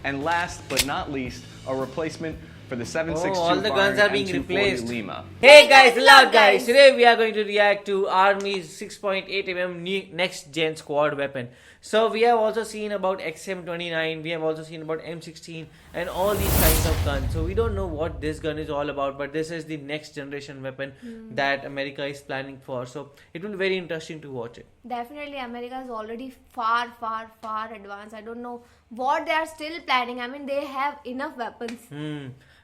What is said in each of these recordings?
And last but not least, a replacement for the 7.62 all the guns are being M240 replaced. Lima. Hey guys, loud guys. Today we are going to react to Army's 6.8mm next gen squad weapon. So we have also seen about XM29, we have also seen about M16 and all these kinds of guns. So we don't know what this gun is all about, but this is the next generation weapon that America is planning for. So it will be very interesting to watch it. Definitely, America is already far advanced. I don't know what they are still planning. I mean, they have enough weapons.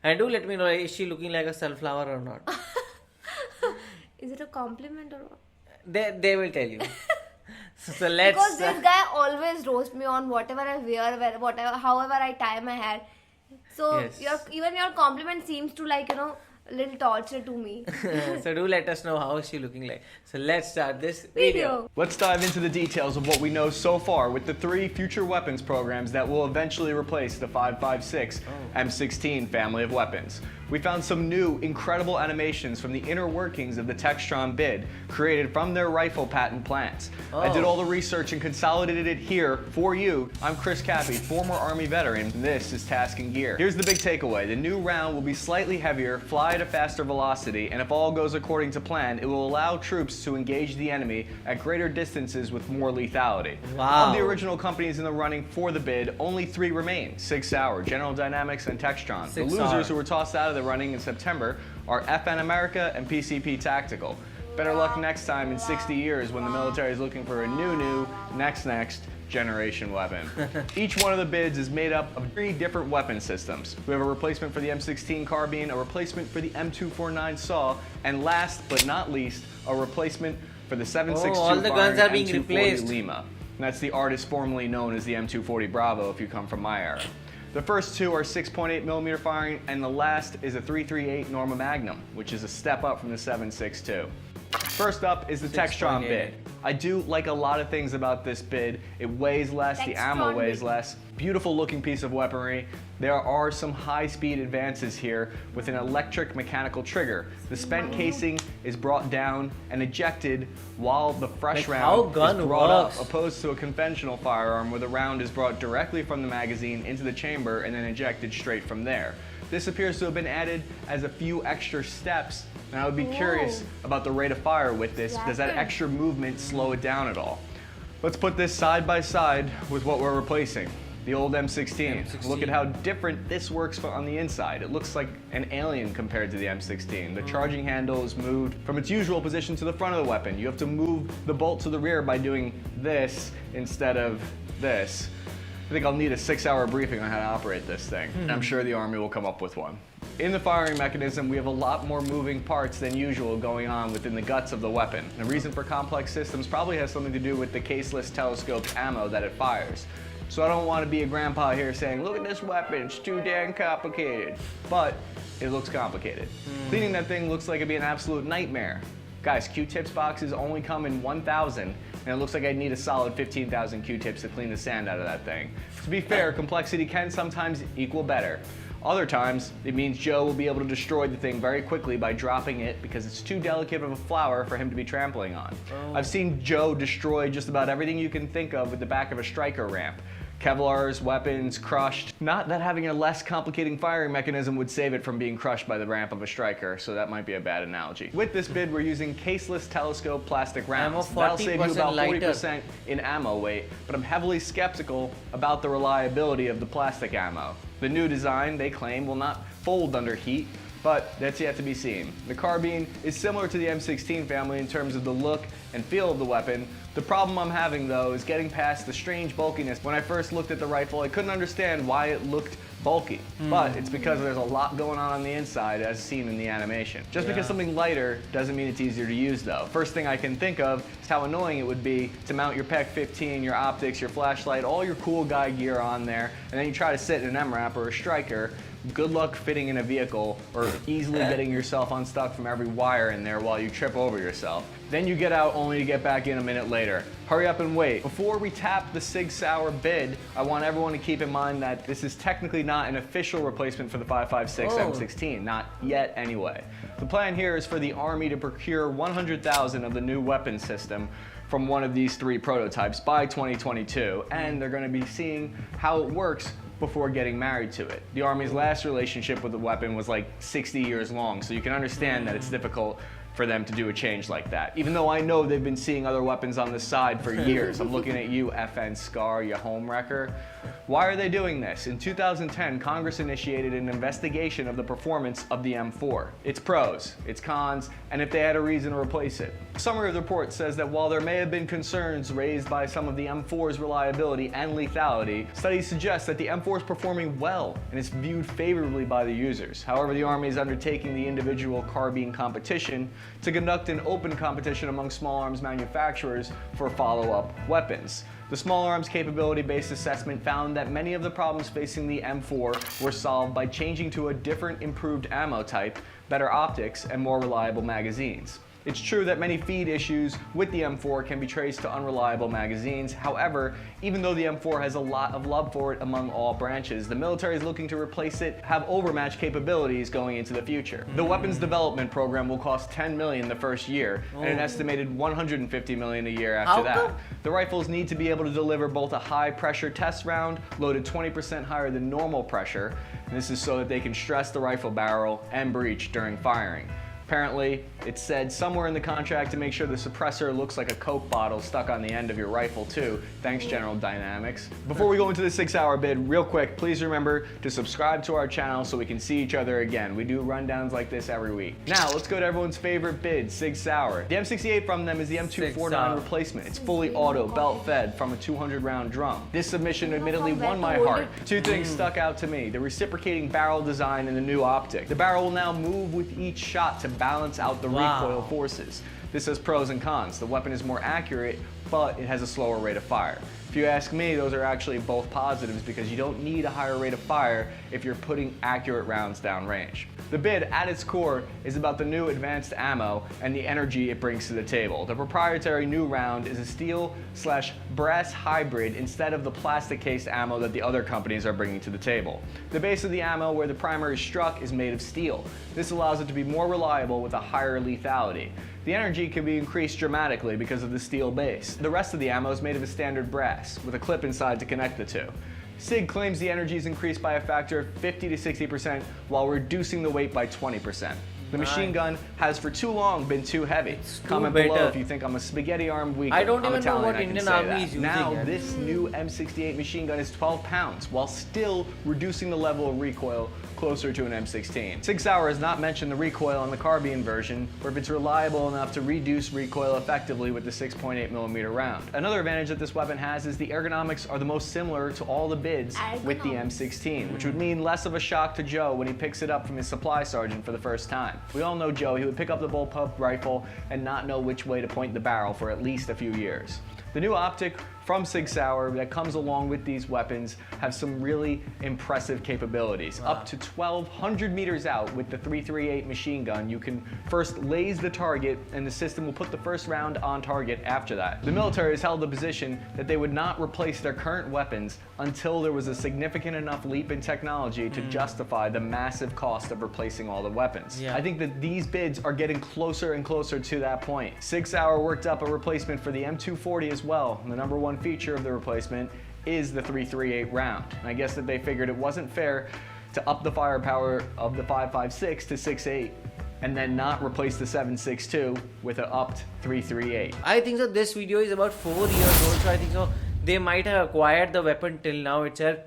And do let me know, is she looking like a sunflower or not? Is it a compliment or what? They will tell you. So let's. Because this guy always roasts me on whatever I wear, whatever, however I tie my hair. So Yes. even your compliment seems to a little torture to me. So do let us know how is she looking like. So let's start this video. Let's dive into the details of what we know so far with the 3 future weapons programs that will eventually replace the 5.56 M16 family of weapons. We found some new, incredible animations from the inner workings of the Textron bid, created from their rifle patent plants. I did all the research and consolidated it here for you. I'm Chris Cappy, former Army veteran. This is Task and Gear. Here's the big takeaway. The new round will be slightly heavier, fly at a faster velocity, and if all goes according to plan, it will allow troops to engage the enemy at greater distances with more lethality. Wow. Of the original companies in the running for the bid, only 3 remain: Sig Sauer, General Dynamics, and Textron. The losers who were tossed out of the running in September are FN America and PCP Tactical. Better luck next time in 60 years when the military is looking for a new next generation weapon. Each one of the bids is made up of 3 different weapon systems. We have a replacement for the M16 carbine, a replacement for the M249 saw, and last but not least, a replacement for the 7.62 all the guns are being M240 replaced. Lima. And that's the artist formerly known as the M240 Bravo if you come from my era. The first 2 are 6.8mm firing, and the last is a 338 Norma Magnum, which is a step up from the 7.62. First up is the Textron bid. I do like a lot of things about this bid. It weighs less, the ammo weighs less. Beautiful looking piece of weaponry. There are some high speed advances here with an electric mechanical trigger. The spent casing is brought down and ejected while the fresh round is brought up, opposed to a conventional firearm where the round is brought directly from the magazine into the chamber and then ejected straight from there. This appears to have been added as a few extra steps, and I would be curious about the rate of fire with this. Does that extra movement slow it down at all? Let's put this side by side with what we're replacing. The old M16. Look at how different this works on the inside. It looks like an alien compared to the M16. The charging handle is moved from its usual position to the front of the weapon. You have to move the bolt to the rear by doing this instead of this. I think I'll need a 6-hour briefing on how to operate this thing. I'm sure the Army will come up with one. In the firing mechanism, we have a lot more moving parts than usual going on within the guts of the weapon. The reason for complex systems probably has something to do with the caseless telescoped ammo that it fires. So I don't want to be a grandpa here saying, look at this weapon, it's too damn complicated. But it looks complicated. Cleaning that thing looks like it'd be an absolute nightmare. Guys, Q-tips boxes only come in 1,000, and it looks like I'd need a solid 15,000 Q-tips to clean the sand out of that thing. To be fair, complexity can sometimes equal better. Other times, it means Joe will be able to destroy the thing very quickly by dropping it because it's too delicate of a flower for him to be trampling on. I've seen Joe destroy just about everything you can think of with the back of a striker ramp. Kevlars, weapons, crushed. Not that having a less complicating firing mechanism would save it from being crushed by the ramp of a striker, so that might be a bad analogy. With this bid, we're using caseless telescope plastic rounds. That'll save you about 40% in ammo weight, but I'm heavily skeptical about the reliability of the plastic ammo. The new design, they claim, will not fold under heat, but that's yet to be seen. The carbine is similar to the M16 family in terms of the look and feel of the weapon. The problem I'm having though is getting past the strange bulkiness. When I first looked at the rifle, I couldn't understand why it looked bulky, but it's because there's a lot going on the inside as seen in the animation. Just because something lighter doesn't mean it's easier to use though. First thing I can think of is how annoying it would be to mount your PEC 15, your optics, your flashlight, all your cool guy gear on there, and then you try to sit in an MRAP or a striker. Good luck fitting in a vehicle or easily getting yourself unstuck from every wire in there while you trip over yourself. Then you get out only to get back in a minute later. Hurry up and wait. Before we tap the Sig Sauer bid, I want everyone to keep in mind that this is technically not an official replacement for the 5.56 M16, not yet anyway. The plan here is for the Army to procure 100,000 of the new weapon system from one of these 3 prototypes by 2022, and they're going to be seeing how it works before getting married to it. The Army's last relationship with the weapon was like 60 years long, so you can understand that it's difficult for them to do a change like that. Even though I know they've been seeing other weapons on the side for years. I'm looking at you, FN Scar, you home wrecker. Why are they doing this? In 2010, Congress initiated an investigation of the performance of the M4, its pros, its cons, and if they had a reason to replace it. A summary of the report says that while there may have been concerns raised by some of the M4's reliability and lethality, studies suggest that the M4 is performing well and is viewed favorably by the users. However, the Army is undertaking the individual carbine competition to conduct an open competition among small arms manufacturers for follow-up weapons. The small arms capability-based assessment found that many of the problems facing the M4 were solved by changing to a different improved ammo type, better optics, and more reliable magazines. It's true that many feed issues with the M4 can be traced to unreliable magazines. However, even though the M4 has a lot of love for it among all branches, the military is looking to replace it, have overmatch capabilities going into the future. The weapons development program will cost $10 million the first year, and an estimated $150 million a year after that. The rifles need to be able to deliver both a high pressure test round, loaded 20% higher than normal pressure, and this is so that they can stress the rifle barrel and breech during firing. Apparently, it's said somewhere in the contract to make sure the suppressor looks like a Coke bottle stuck on the end of your rifle too. Thanks, General Dynamics. Before we go into the 6-hour bid, real quick, please remember to subscribe to our channel so we can see each other again. We do rundowns like this every week. Now, let's go to everyone's favorite bid, 6-hour. The M68 from them is the M249 replacement. It's fully auto, belt-fed from a 200-round drum. This submission admittedly won my heart. Two things stuck out to me: the reciprocating barrel design and the new optic. The barrel will now move with each shot to balance out the recoil forces. This has pros and cons. The weapon is more accurate, but it has a slower rate of fire. If you ask me, those are actually both positives because you don't need a higher rate of fire if you're putting accurate rounds downrange. The bid, at its core, is about the new advanced ammo and the energy it brings to the table. The proprietary new round is a steel/brass hybrid instead of the plastic-cased ammo that the other companies are bringing to the table. The base of the ammo, where the primer is struck, is made of steel. This allows it to be more reliable with a higher lethality. The energy can be increased dramatically because of the steel base. The rest of the ammo is made of a standard brass, with a clip inside to connect the two. SIG claims the energy is increased by a factor of 50 to 60% while reducing the weight by 20%. The machine gun has for too long been too heavy. Comment below if you think I'm a spaghetti-armed weakling. I don't even Italian, know what Indian Army is using. Now, this new M68 machine gun is 12 pounds, while still reducing the level of recoil closer to an M16. 6-hour has not mentioned the recoil on the carbine version, or if it's reliable enough to reduce recoil effectively with the 6.8mm round. Another advantage that this weapon has is the ergonomics are the most similar to all the bids with the M16, which would mean less of a shock to Joe when he picks it up from his supply sergeant for the first time. We all know Joe. He would pick up the bullpup rifle and not know which way to point the barrel for at least a few years. The new optic from 6-hour that comes along with these weapons have some really impressive capabilities. Up to 1,200 meters out with the 338 machine gun, you can first laze the target and the system will put the first round on target after that. The military has held the position that they would not replace their current weapons until there was a significant enough leap in technology to justify the massive cost of replacing all the weapons. I think that these bids are getting closer and closer to that point. 6-hour worked up a replacement for the M240 as well. The number one feature of the replacement is the 338 round. And I guess that they figured it wasn't fair to up the firepower of the 5.56 to 6.8 and then not replace the 7.62 with an upped 338. I think so this video is about 4 years old, so I think so they might have acquired the weapon till now itself.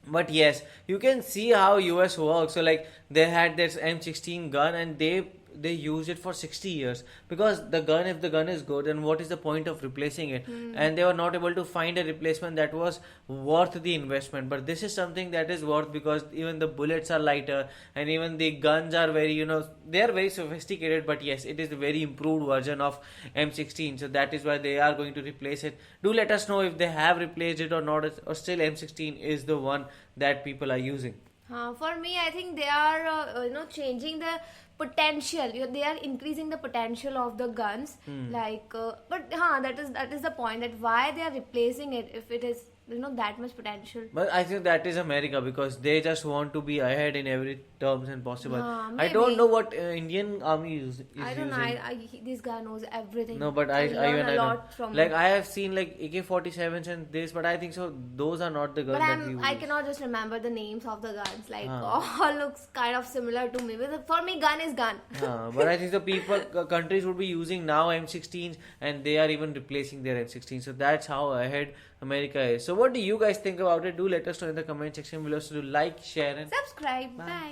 But yes, you can see how US works. So like they had this M16 gun and they used it for 60 years because the gun, if the gun is good, then what is the point of replacing it? And they were not able to find a replacement that was worth the investment. But this is something that is worth because even the bullets are lighter and even the guns are very, they are very sophisticated. But yes, it is a very improved version of M16. So that is why they are going to replace it. Do let us know if they have replaced it or not, or still M16 is the one that people are using. For me, I think they are, changing the potential. They are increasing the potential of the guns. But that is the point, that why they are replacing it if it is that much potential. But I think that is America because they just want to be ahead in every terms and possible. I don't Maybe. know what Indian army is I don't know. using. This guy knows everything. No, but I learn a know. lot from Like him. I have seen like AK-47s and this, but I think so. Those are not the guns But that we I use. cannot just remember the names of the guns. Like all looks kind of similar to me. For me, gun is gun. But I think the countries would be using now M16s and they are even replacing their M16s. So that's how ahead America is. So what do you guys think about it? Do let us know in the comment section below. So do like, share and Subscribe. Bye.